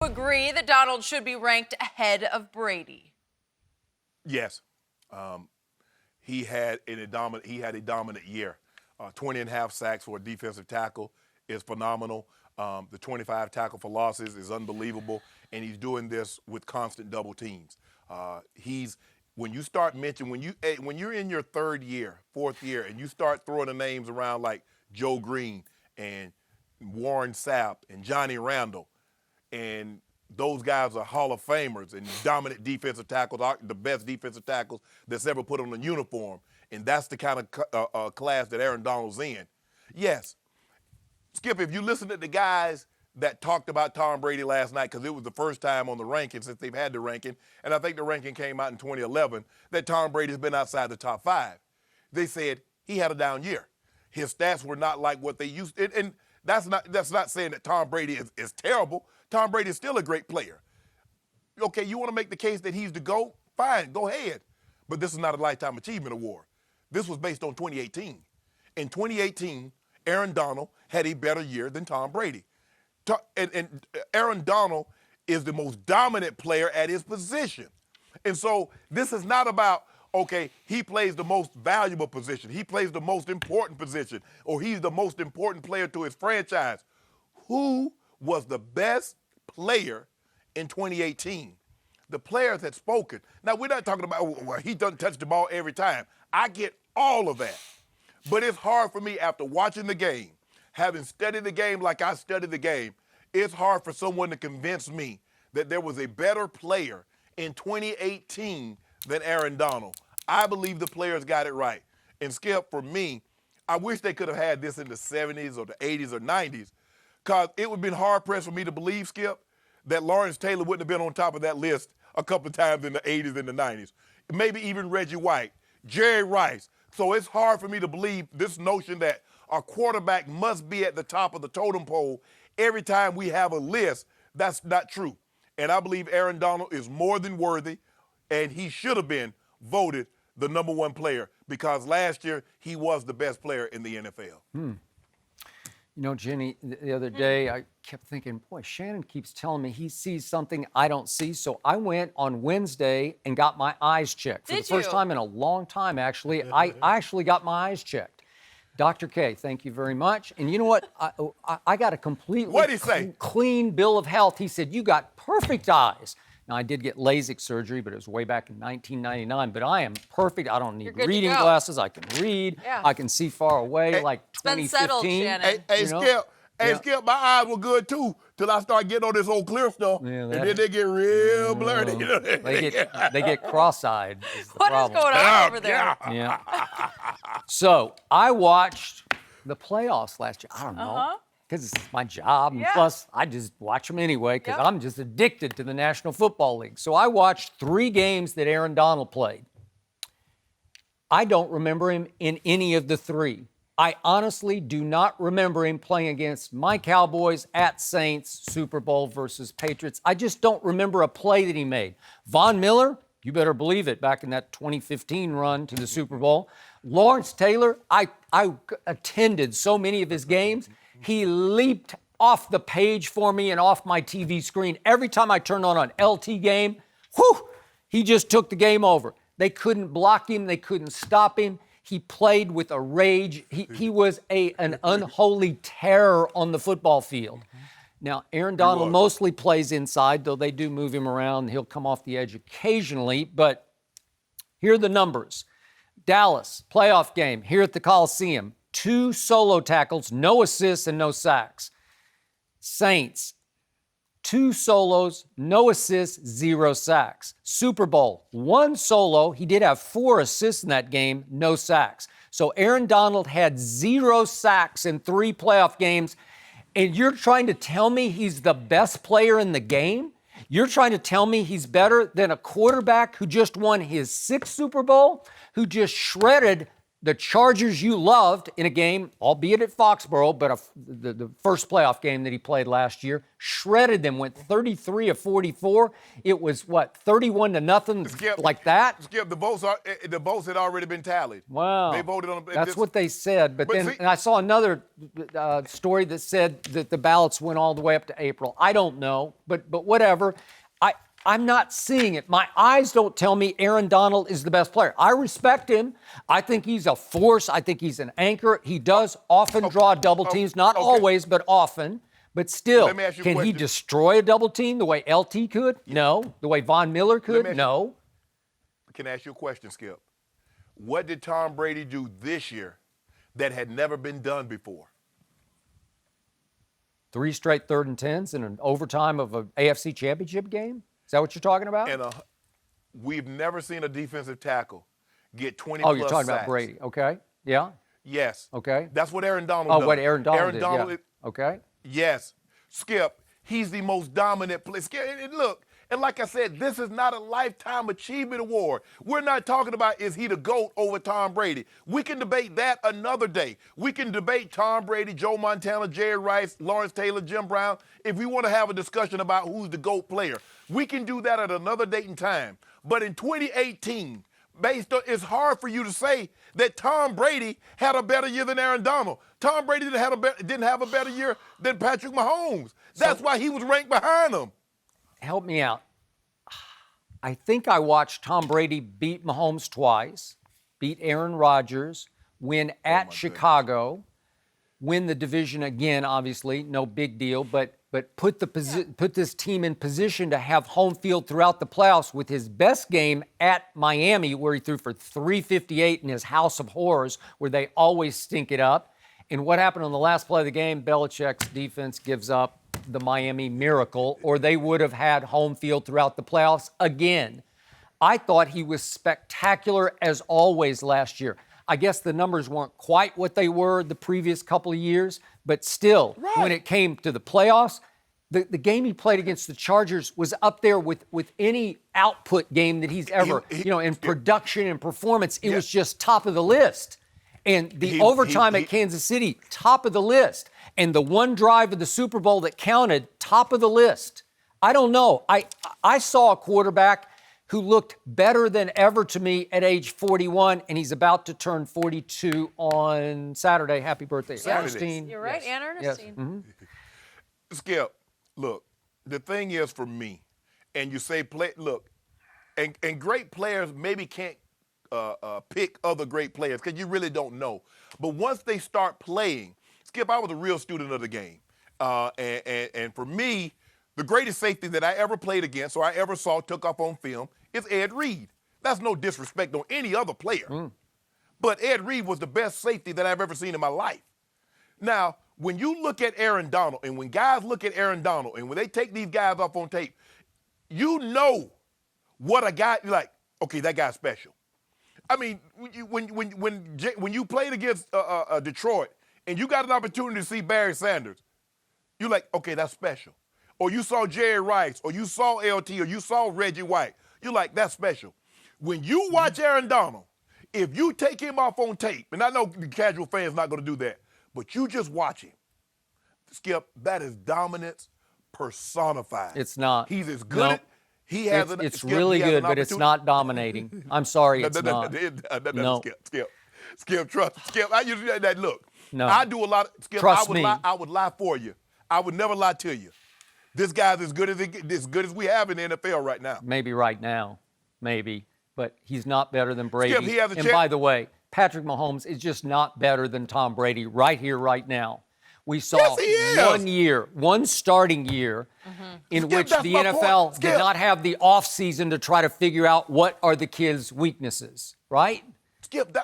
Agree that Donald should be ranked ahead of Brady? Yes. He had a dominant year. 20 and a half sacks for a defensive tackle is phenomenal. The 25 tackle for losses is unbelievable, and he's doing this with constant double teams. When you start mentioning, when you're in your third year, fourth year, and you start throwing the names around like Joe Green and Warren Sapp and Johnny Randall, and those guys are Hall of Famers and dominant defensive tackles, the best defensive tackles that's ever put on a uniform. And that's the kind of class that Aaron Donald's in. Yes, Skip, if you listen to the guys that talked about Tom Brady last night, because it was the first time on the ranking since they've had the ranking, and I think the ranking came out in 2011, that Tom Brady's been outside the top 5. They said he had a down year. His stats were not like what they used to. And that's not saying that Tom Brady is terrible. Tom Brady is still a great player. Okay, you want to make the case that he's the GOAT? Fine, go ahead. But this is not a Lifetime Achievement Award. This was based on 2018. In 2018, Aaron Donald had a better year than Tom Brady. And Aaron Donald is the most dominant player at his position. And so this is not about, okay, he plays the most valuable position. He plays the most important position, or he's the most important player to his franchise. Who was the best player in 2018? The players had spoken. Now, we're not talking about, well, he doesn't touch the ball every time. I get all of that. But it's hard for me after watching the game, having studied the game like I studied the game, it's hard for someone to convince me that there was a better player in 2018 than Aaron Donald. I believe the players got it right. And Skip, for me, I wish they could have had this in the 70s or the 80s or 90s, because it would have been hard-pressed for me to believe, Skip, that Lawrence Taylor wouldn't have been on top of that list a couple of times in the 80s and the 90s. Maybe even Reggie White, Jerry Rice. So it's hard for me to believe this notion that a quarterback must be at the top of the totem pole every time we have a list. That's not true. And I believe Aaron Donald is more than worthy, and he should have been voted the number 1 player, because last year he was the best player in the NFL. You know, Jenny, the other day I kept thinking, boy, Shannon keeps telling me he sees something I don't see. So I went on Wednesday and got my eyes checked. For the first time in a long time, actually. I actually got my eyes checked. Dr. K, thank you very much. And you know what? I got a completely clean bill of health. He said, you got perfect eyes. Now, I did get LASIK surgery, but it was way back in 1999. But I am perfect. I don't need reading glasses. I can read. Yeah. I can see far away, like 2015. It's been settled, Shannon. Hey, Skip. Skip, my eyes were good, too, till I started getting on this old clear stuff. Yeah, and then they get real blurry. They get cross-eyed is the problem. What is going on over there? Yeah. So I watched the playoffs last year. I don't know. Because it's my job, and plus I just watch them anyway because I'm just addicted to the National Football League. So I watched 3 games that Aaron Donald played. I don't remember him in any of the 3. I honestly do not remember him playing against my Cowboys, at Saints, Super Bowl versus Patriots. I just don't remember a play that he made. Von Miller, you better believe it, back in that 2015 run to the Super Bowl. Lawrence Taylor, I attended so many of his games. He leaped off the page for me and off my TV screen. Every time I turned on an LT game, he just took the game over. They couldn't block him. They couldn't stop him. He played with a rage. He was an unholy terror on the football field. Now, Aaron Donald mostly plays inside, though they do move him around. He'll come off the edge occasionally. But here are the numbers. Dallas, playoff game, here at the Coliseum. 2 solo tackles, no assists, and no sacks. Saints, 2 solos, no assists, 0 sacks. Super Bowl, 1 solo. He did have 4 assists in that game, no sacks. So Aaron Donald had 0 sacks in 3 playoff games. And you're trying to tell me he's the best player in the game? You're trying to tell me he's better than a quarterback who just won his 6th Super Bowl, who just shredded the Chargers you loved in a game, albeit at Foxborough, but the first playoff game that he played last year, shredded them, went 33 of 44. It was, 31-0, Skip, like that? Skip, the votes had already been tallied. Wow. They voted on That's what they said. But then and I saw another story that said that the ballots went all the way up to April. I don't know, but whatever. I'm not seeing it. My eyes don't tell me Aaron Donald is the best player. I respect him. I think he's a force. I think he's an anchor. He does often draw double teams, not always, but often. But still, can he destroy a double team the way LT could? No. The way Von Miller could? No. Can I ask you a question, Skip? What did Tom Brady do this year that had never been done before? 3 straight 3rd and 10s in an overtime of an AFC championship game? Is that what you're talking about? And we've never seen a defensive tackle get 20 plus sacks. Oh, you're talking about Brady. Okay. Yeah. Yes. Okay. That's what Aaron Donald does. Oh, what Aaron Donald did. Yeah. Okay. Yes. Skip, he's the most dominant player. Skip, and look, and like I said, this is not a Lifetime Achievement Award. We're not talking about is he the GOAT over Tom Brady. We can debate that another day. We can debate Tom Brady, Joe Montana, Jerry Rice, Lawrence Taylor, Jim Brown. If we want to have a discussion about who's the GOAT player, we can do that at another date and time. But in 2018, it's hard for you to say that Tom Brady had a better year than Aaron Donald. Tom Brady didn't have a better year than Patrick Mahomes. That's why he was ranked behind him. Help me out. I think I watched Tom Brady beat Mahomes twice, beat Aaron Rodgers, win at Chicago, win the division again, obviously, no big deal, but put this team in position to have home field throughout the playoffs with his best game at Miami, where he threw for 358 in his house of horrors, where they always stink it up. And what happened on the last play of the game? Belichick's defense gives up the Miami Miracle, or they would have had home field throughout the playoffs again. I thought he was spectacular as always last year. I guess the numbers weren't quite what they were the previous couple of years, but still, when it came to the playoffs, the game he played against the Chargers was up there with any output game that he's ever, in production and performance. It was just top of the list. And the overtime at Kansas City, top of the list. And the one drive of the Super Bowl that counted, top of the list. I don't know. I saw a quarterback who looked better than ever to me at age 41, and he's about to turn 42 on Saturday. Happy birthday, Ernestine. You're right, Ann Ernestine. Yes. Mm-hmm. Skip, look, the thing is for me, and you say and great players maybe can't pick other great players because you really don't know. But once they start playing, Skip, I was a real student of the game. And for me, the greatest safety that I ever played against or I ever saw took off on film is Ed Reed. That's no disrespect on any other player. But Ed Reed was the best safety that I've ever seen in my life. Now, when you look at Aaron Donald, and when guys look at Aaron Donald, and when they take these guys off on tape, you know what a guy, you're like, okay, that guy's special. I mean, when you played against Detroit and you got an opportunity to see Barry Sanders, you're like, okay, that's special. Or you saw Jerry Rice, or you saw LT, or you saw Reggie White. You're like, that's special. When you watch Aaron Donald, if you take him off on tape, and I know the casual fan's not going to do that, but you just watch him, Skip, that is dominance personified. It's not. He's as good at He has it's really good, but it's not dominating. I'm sorry, it's not. No. Skip, trust. Skip, I usually that. Look, no. I do a lot of Skip. Trust me. I would lie for you. I would never lie to you. This guy's as good as we have in the NFL right now. Maybe right now, maybe, but he's not better than Brady. Skip, he has a and by the way, Patrick Mahomes is just not better than Tom Brady right here, right now. We saw 1 year, one starting year, in Skip, which the NFL did not have the offseason to try to figure out what are the kids' weaknesses, right? Skip,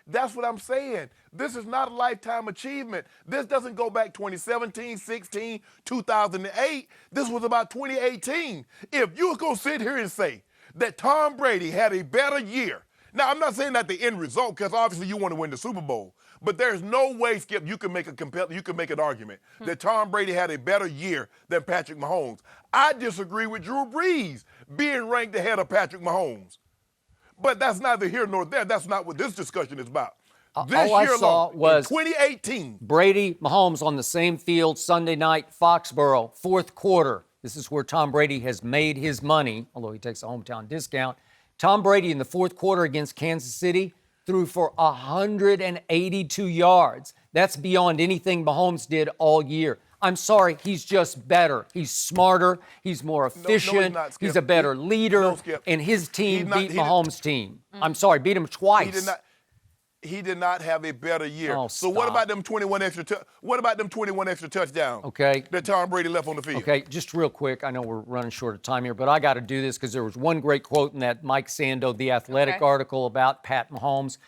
that's what I'm saying. This is not a lifetime achievement. This doesn't go back 2017, 16, 2008. This was about 2018. If you were going to sit here and say that Tom Brady had a better year, now I'm not saying that the end result, because obviously you want to win the Super Bowl, but there's no way, Skip, you can make an argument that Tom Brady had a better year than Patrick Mahomes. I disagree with Drew Brees being ranked ahead of Patrick Mahomes. But that's neither here nor there. That's not what this discussion is about. This all I year saw alone, was in 2018. Brady, Mahomes on the same field Sunday night, Foxborough, fourth quarter. This is where Tom Brady has made his money, although he takes a hometown discount. Tom Brady in the fourth quarter against Kansas City threw for 182 yards. That's beyond anything Mahomes did all year. I'm sorry, he's just better. He's smarter. He's more efficient. not, Skip. He's a better leader. No, Skip. And his team beat he Mahomes' team. I'm sorry, beat him twice. He did not have a better year. Oh, so what stop. about them 21 extra? What about them 21 extra touchdowns? Okay. That Tom Brady left on the field. Okay, just real quick. I know we're running short of time here, but I got to do this because there was one great quote in that Mike Sando, The Athletic article about Pat Mahomes,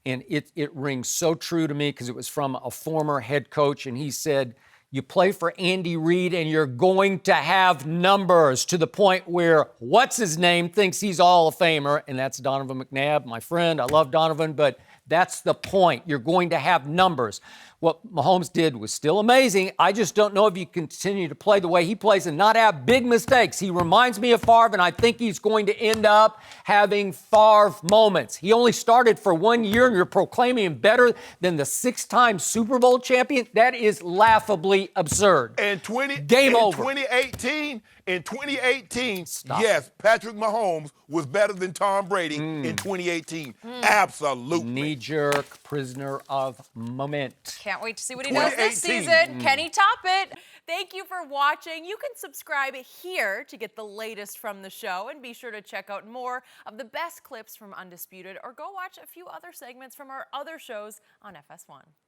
and it rings so true to me because it was from a former head coach, and he said, "You play for Andy Reid and you're going to have numbers," to the point where what's his name thinks he's Hall of Famer, and that's Donovan McNabb, my friend. I love Donovan, but that's the point. You're going to have numbers. What Mahomes did was still amazing. I just don't know if you continue to play the way he plays and not have big mistakes. He reminds me of Favre, and I think he's going to end up having Favre moments. He only started for 1 year, and you're proclaiming him better than the 6-time Super Bowl champion? That is laughably absurd. Game over. 2018, Stop. yes, Patrick Mahomes was better than Tom Brady in 2018. Absolutely. Knee-jerk, prisoner of moment. Can't wait to see what he does this 2018. season. Can he top it? Thank you for watching. You can subscribe here to get the latest from the show, and be sure to check out more of the best clips from Undisputed, or go watch a few other segments from our other shows on FS1.